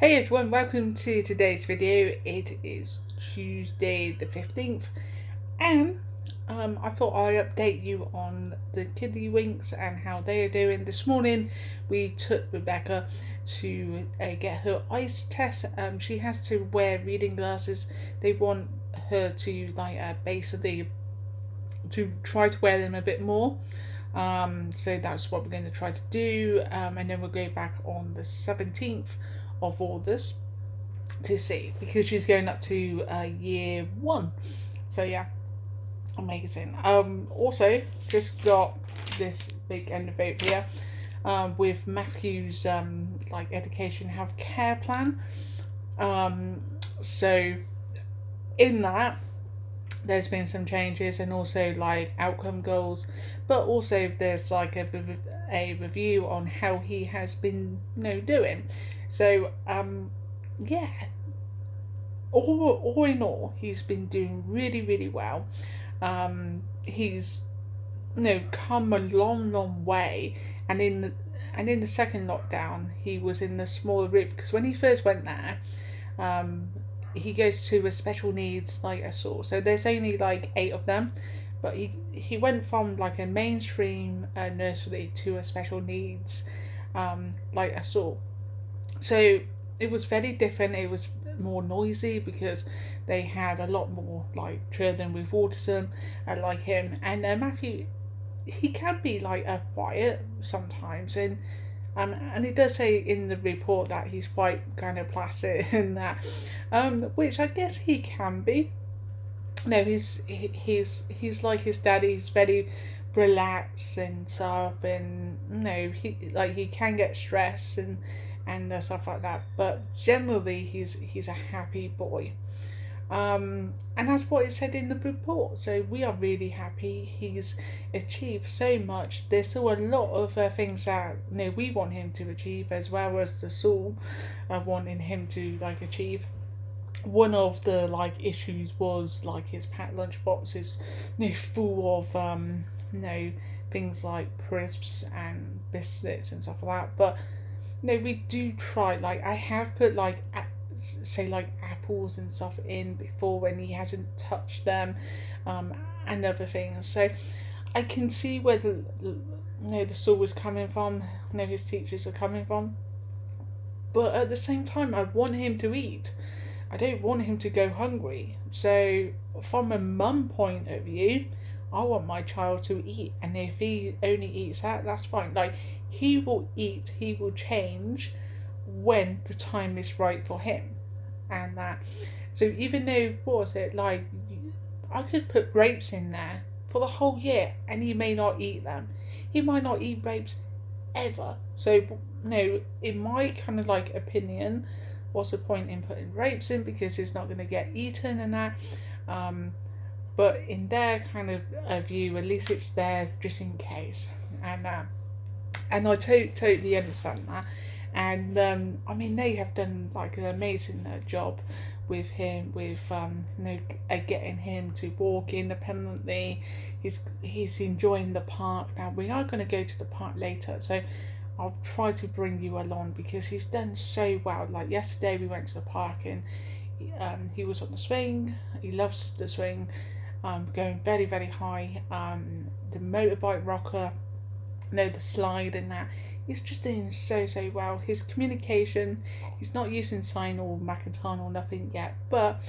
Hey everyone, welcome to today's video. It is Tuesday the 15th and I thought I'd update you on the kiddie winks and how they are doing. This morning we took Rebecca to get her eyes test. She has to wear reading glasses. They want her to basically to try to wear them a bit more. So that's what we're going to try to do, and then we'll go back on the 17th of August to see, because she's going up to year one. So yeah, amazing. Also just got this big envelope here with Matthew's education health care plan. So in that there's been some changes, and also like outcome goals, but also there's like a review on how he has been doing. So yeah, all in all, he's been doing really well. He's come a long way, and in the second lockdown he was in the smaller room, because when he first went there, he goes to a special needs like a school. So there's only like 8 of them, but he went from like a mainstream nursery to a special needs like a school. So it was very different. It was more noisy because they had a lot more like children with autism like him. And Matthew, he can be like a quiet sometimes, and it does say in the report that he's quite kind of placid and that, which I guess he can be. No, he's like his dad. He's very relaxed and stuff, and he can get stressed and stuff like that. But generally, he's a happy boy. And that's what it said in the report. So we are really happy. He's achieved so much. There's still a lot of things that we want him to achieve, as well as the school wanting him to achieve. One of the issues was his packed lunch boxes, full of things like crisps and biscuits and stuff like that. But we do try. I have put say apples and stuff in before when he hasn't touched them, and other things. So I can see where the school was coming from, his teachers are coming from. But at the same time, I want him to eat. I don't want him to go hungry. So from a mum point of view, I want my child to eat, and if he only eats that, that's fine. He will eat, he will change when the time is right for him, and that. So even though, what was it I could put grapes in there for the whole year, and he may not eat them. He might not eat grapes ever. So in my kind of opinion, what's the point in putting grapes in, because it's not going to get eaten and that. But in their kind of view, at least it's there just in case, and I totally understand that. And I mean, they have done an amazing job with him, with getting him to walk independently. He's enjoying the park now. We are going to go to the park later, so I'll try to bring you along, because he's done so well. Yesterday we went to the park, and he was on the swing. He loves the swing, going very high. The motorbike rocker, the slide and that. He's just doing so well. His communication, he's not using sign or Makaton or nothing yet, but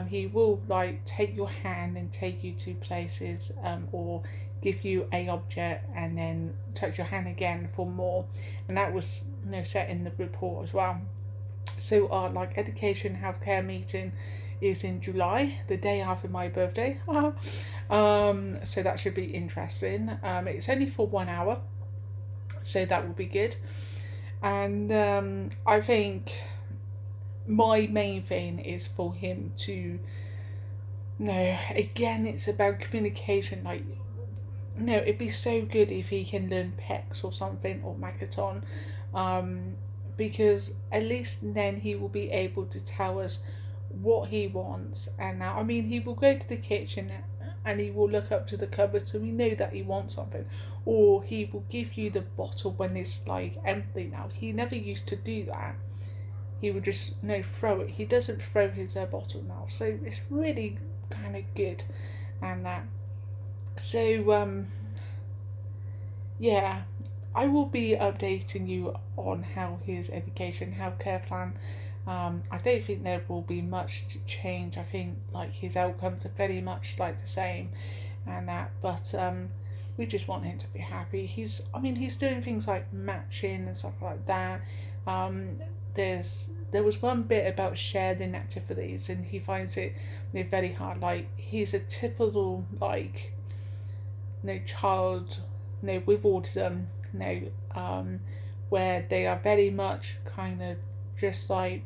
he will take your hand and take you to places, or give you a object and then touch your hand again for more, and that was set in the report as well. So our education healthcare meeting is in July, the day after my birthday. So that should be interesting. It's only for 1 hour, so that will be good. And I think my main thing is for him to again, it's about communication. It'd be so good if he can learn PEX or something, or Makaton, because at least then he will be able to tell us what he wants. And now, I mean, he will go to the kitchen and he will look up to the cupboard, so we know that he wants something. Or he will give you the bottle when it's empty now. He never used to do that. he would just throw it. He doesn't throw his bottle now, so it's really kind of good, and that. So yeah, I will be updating you on how his education healthcare plan. I don't think there will be much change. I think like his outcomes are very much like the same, and that. But we just want him to be happy. He's doing things like matching and stuff like that. Um, there was one bit about sharing activities, and he finds it very hard. Like he's a typical like child with autism, where they are very much kind of just like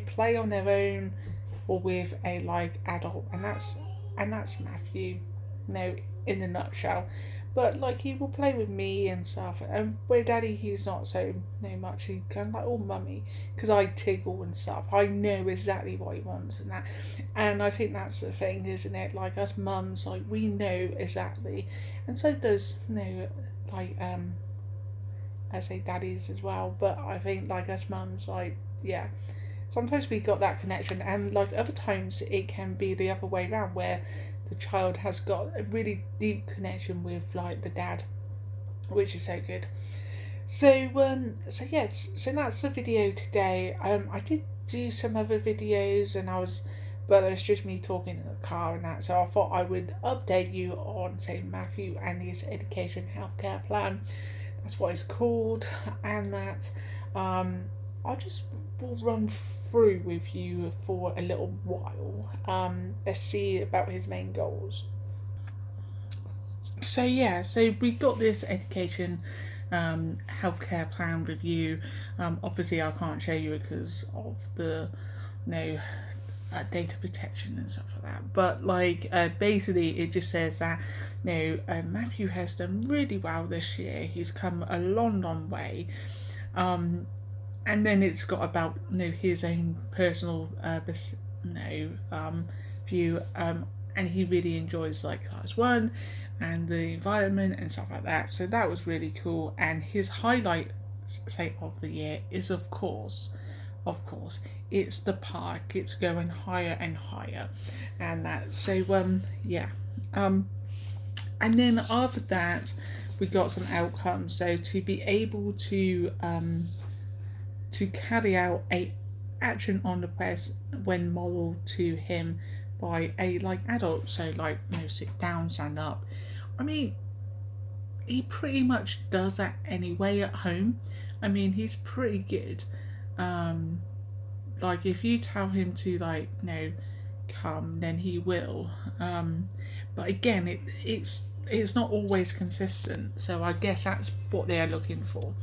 play on their own or with a like adult, and that's Matthew, in a nutshell. But like he will play with me and stuff, and with Daddy he's not so much. He kind of like mummy, because I tickle and stuff. I know exactly what he wants and that, and I think that's the thing, isn't it? Like us mums, like we know exactly, and so does like I say daddies as well. But I think like us mums, like yeah, sometimes we got that connection, and like other times it can be the other way around, where the child has got a really deep connection with like the dad, which is so good. So yes, so that's the video today. I did do some other videos, but it's just me talking in the car and that. So I thought I would update you on say Matthew and his education healthcare plan. That's what it's called, and that I just will run through with you for a little while. Let's see about his main goals. So yeah, so we got this education healthcare plan review. Obviously, I can't show you it because of the data protection and stuff like that. But like basically, it just says that Matthew has done really well this year. He's come a long way. And then it's got about his own personal view, and he really enjoys like class 1 and the environment and stuff like that. So that was really cool. And his highlight say of the year is of course it's the park. It's going higher and higher, and that. So yeah. And then after that, we got some outcomes. So to be able to carry out a action on the request when modeled to him by a like adult, so like sit down, stand up. I mean, he pretty much does that anyway at home. I mean, he's pretty good. Like if you tell him to like come, then he will. But again, it's not always consistent. So I guess that's what they're looking for.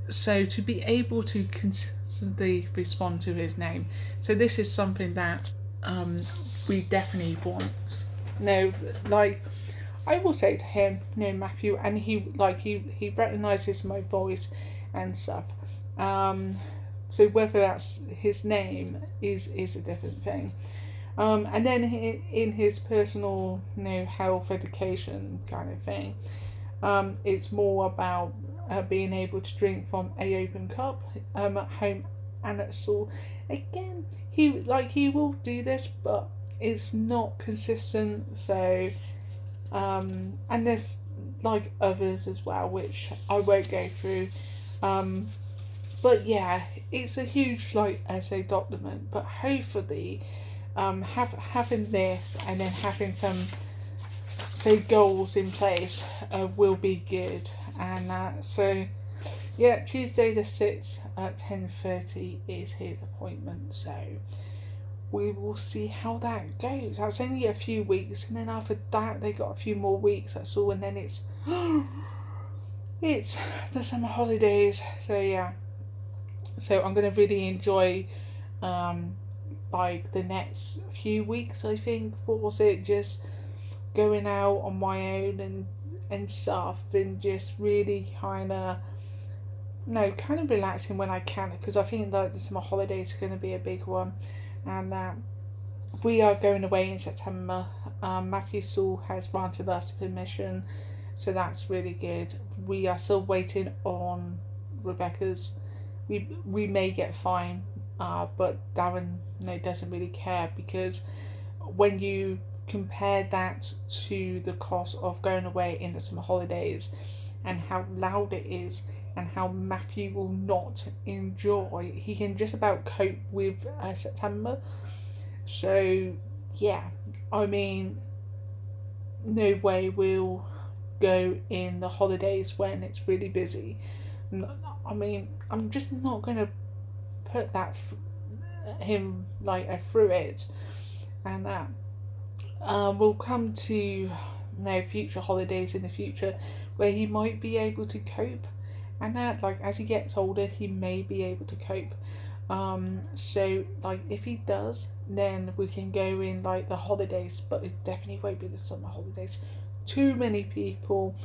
So to be able to consistently respond to his name. So this is something that we definitely want. Like I will say to him, Matthew, and he recognises my voice and stuff. So whether that's his name is a different thing. And then in his personal health education kind of thing, it's more about being able to drink from a open cup at home and at school. Again, he will do this, but it's not consistent. So and there's like others as well, which I won't go through. But yeah, it's a huge like essay document. But hopefully, having this and then having some goals in place will be good. And so yeah, Tuesday the 6th at 10:30 is his appointment. So we will see how that goes. That's only a few weeks, and then after that they got a few more weeks. That's all, and then it's the summer holidays. So yeah, so I'm gonna really enjoy like the next few weeks. I think was it just going out on my own and stuff, and just really kind of relaxing when I can, because I think that the summer holidays are going to be a big one, and we are going away in September. Matthew's school has granted us permission, so that's really good. We are still waiting on Rebecca's we may get fined, but Darren doesn't really care, because when you compare that to the cost of going away in the summer holidays and how loud it is and how Matthew will not enjoy, he can just about cope with September. So yeah, I mean, no way we'll go in the holidays when it's really busy. I mean, I'm just not going to put that him like through it, and that we'll come to future holidays in the future where he might be able to cope, and that like as he gets older he may be able to cope. So like if he does, then we can go in like the holidays, but it definitely won't be the summer holidays. Too many people.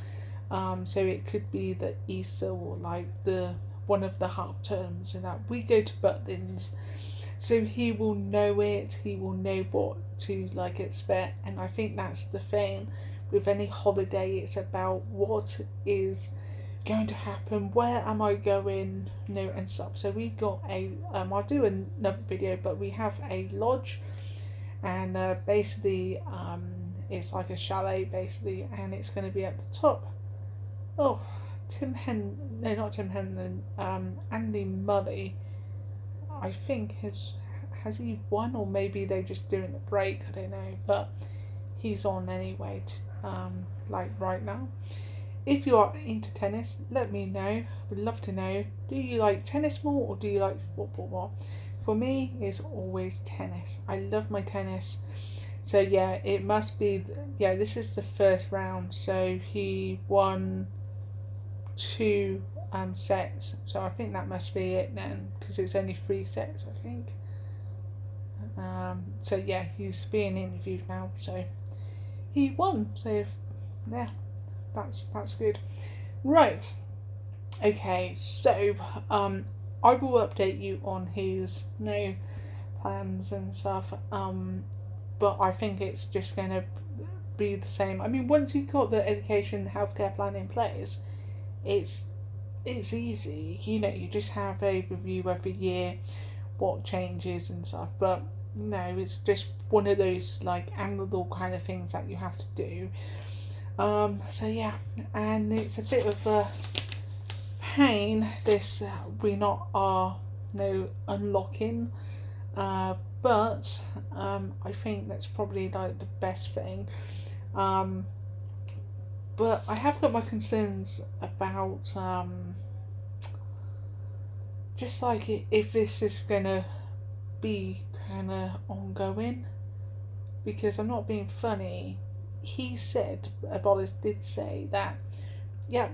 So it could be the Easter or like the one of the half terms, and that we go to Butlins, so he will know it. He will know what to like expect, and I think that's the thing with any holiday. It's about what is going to happen, where am I going, and stuff. So we got a I'll do another video, but we have a lodge, and basically it's like a chalet basically, and it's going to be at the top. Oh, not Tim Henlon, Andy Murray, I think has he won, or maybe they're just doing a break, I don't know, but he's on anyway, like right now. If you are into tennis, let me know. Would love to know. Do you like tennis more or do you like football more? For me, it's always tennis. I love my tennis. So yeah, it must be. Yeah, this is the first round. So he won 2 sets. So I think that must be it then, because it's only 3 sets, I think. So yeah, he's being interviewed now. So he won. So yeah. That's good. Right. Okay, so I will update you on his plans and stuff. But I think it's just gonna be the same. I mean, once you've got the education healthcare plan in place, it's easy. You just have a review every year, what changes and stuff. But no, it's just one of those like annual kind of things that you have to do. So yeah, and it's a bit of a pain, this we not are unlocking, but I think that's probably like the best thing. But I have got my concerns about just like if this is gonna be kind of ongoing, because I'm not being funny. He said, Boris did say that, yeah,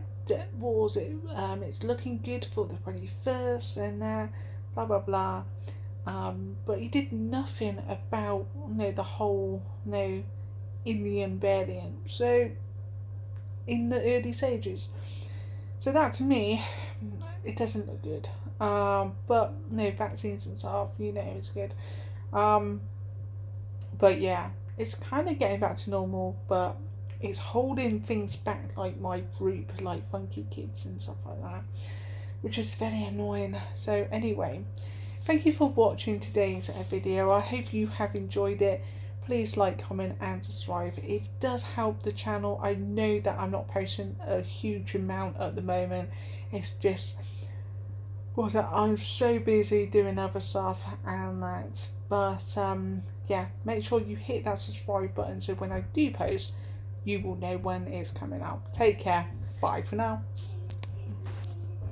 what was it? It's looking good for the 21st and blah blah blah. But he did nothing about the whole Indian variant. So in the early stages, so that to me, it doesn't look good. But vaccines and stuff, it's good. But yeah, it's kind of getting back to normal, but it's holding things back, like my group, like Funky Kids and stuff like that, which is very annoying. So anyway, thank you for watching today's video. I hope you have enjoyed it. Please like, comment and subscribe. It does help the channel. I know that I'm not posting a huge amount at the moment. It's just I'm so busy doing other stuff and that. But yeah, make sure you hit that subscribe button so when I do post, you will know when it's coming out. Take care. Bye for now.